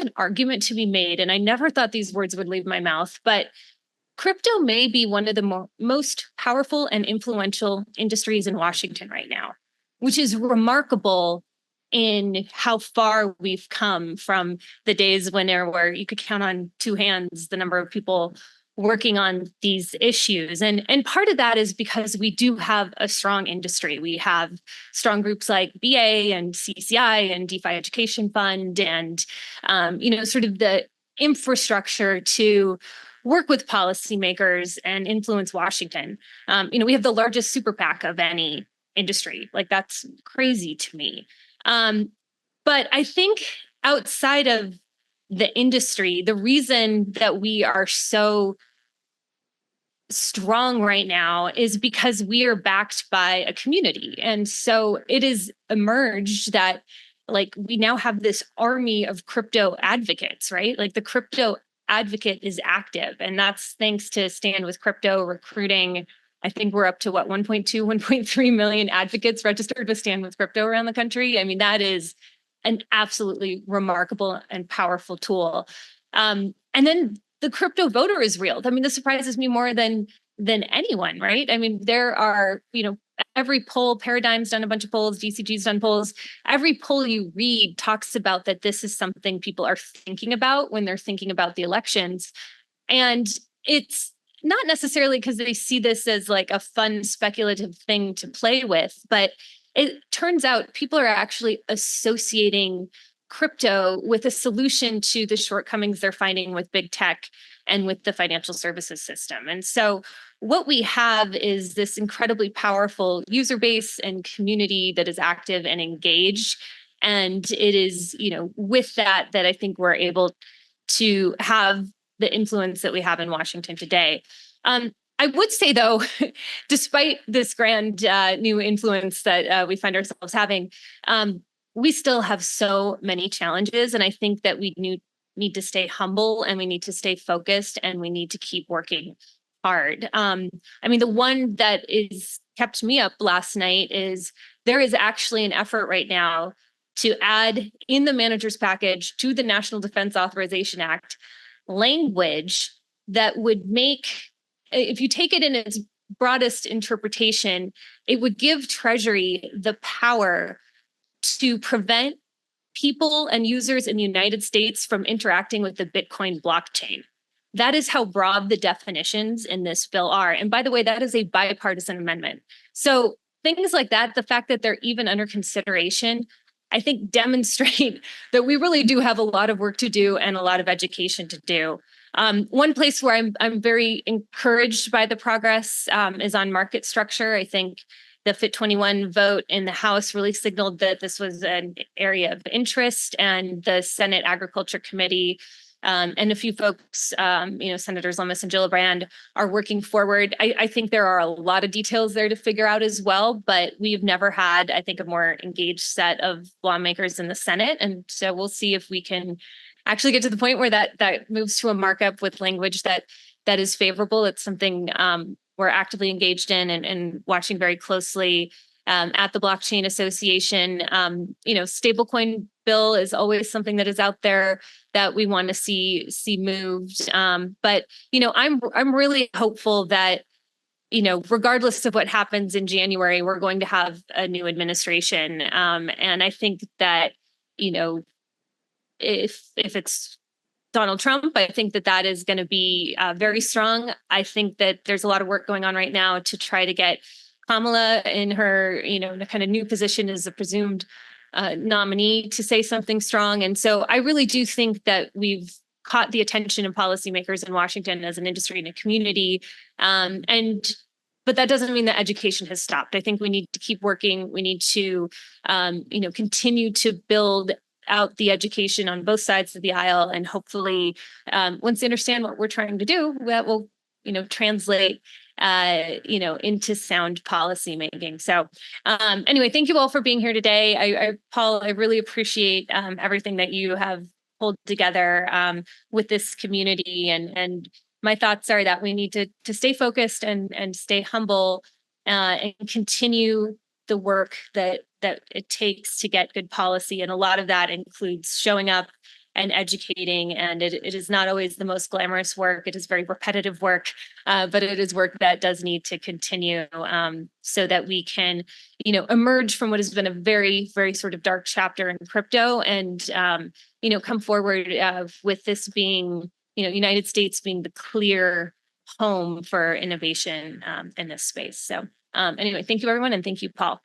an argument to be made, and I never thought these words would leave my mouth, but crypto may be one of the most powerful and influential industries in Washington right now, which is remarkable in how far we've come from the days when there were, you could count on two hands the number of people working on these issues. And part of that is because we do have a strong industry. We have strong groups like BA and CCI and DeFi Education Fund and, sort of the infrastructure to work with policymakers and influence Washington. We have the largest super PAC of any industry. Like, that's crazy to me. But I think outside of the industry, the reason that we are so strong right now is because we are backed by a community. And so it is emerged that, like, we now have this army of crypto advocates, right? Like, the crypto advocate is active, and that's thanks to Stand with Crypto recruiting. I think we're up to 1.2, 1.3 million advocates registered with Stand with Crypto around the country. I mean, that is an absolutely remarkable and powerful tool. And then the crypto voter is real. I mean, this surprises me more than anyone, right? I mean, there are, every poll, Paradigm's done a bunch of polls, DCG's done polls. Every poll you read talks about that this is something people are thinking about when they're thinking about the elections. And it's not necessarily because they see this as like a fun speculative thing to play with, but it turns out people are actually associating crypto with a solution to the shortcomings they're finding with big tech and with the financial services system. And so what we have is this incredibly powerful user base and community that is active and engaged. And it is, with that I think we're able to have the influence that we have in Washington today. I would say, though, despite this grand new influence that we find ourselves having, we still have so many challenges. And I think that we need to stay humble, and we need to stay focused, and we need to keep working hard. The one that is kept me up last night is there is actually an effort right now to add in the manager's package to the National Defense Authorization Act language that would make, if you take it in its broadest interpretation, it would give Treasury the power to prevent people and users in the United States from interacting with the Bitcoin blockchain. That is how broad the definitions in this bill are. And by the way, that is a bipartisan amendment. So things like that, the fact that they're even under consideration, I think demonstrate that we really do have a lot of work to do and a lot of education to do. One place where I'm very encouraged by the progress is on market structure. I think the FIT 21 vote in the House really signaled that this was an area of interest, and the Senate Agriculture Committee and a few folks, Senators Lummis and Gillibrand, are working forward. I think there are a lot of details there to figure out as well, but we've never had, I think, a more engaged set of lawmakers in the Senate. And so we'll see if we can actually get to the point where that moves to a markup with language that is favorable. It's something we're actively engaged in and watching very closely. At the Blockchain Association, stablecoin bill is always something that is out there that we want to see moved. But I'm really hopeful that, regardless of what happens in January, we're going to have a new administration. And I think that, if it's Donald Trump, I think that is going to be very strong. I think that there's a lot of work going on right now to try to get Kamala in her, kind of new position as a presumed nominee to say something strong. And so I really do think that we've caught the attention of policymakers in Washington as an industry and a community. But that doesn't mean that education has stopped. I think we need to keep working. We need to, continue to build out the education on both sides of the aisle. And hopefully, once they understand what we're trying to do, that will, translate into sound policy making. So anyway, thank you all for being here today. Paul, I really appreciate everything that you have pulled together with this community. And my thoughts are that we need to stay focused and stay humble and continue the work that it takes to get good policy. And a lot of that includes showing up and educating. And it is not always the most glamorous work. It is very repetitive work, but it is work that does need to continue, so that we can, emerge from what has been a very, very sort of dark chapter in crypto, and, come forward with this being, United States being the clear home for innovation in this space. So anyway, thank you, everyone. And thank you, Paul.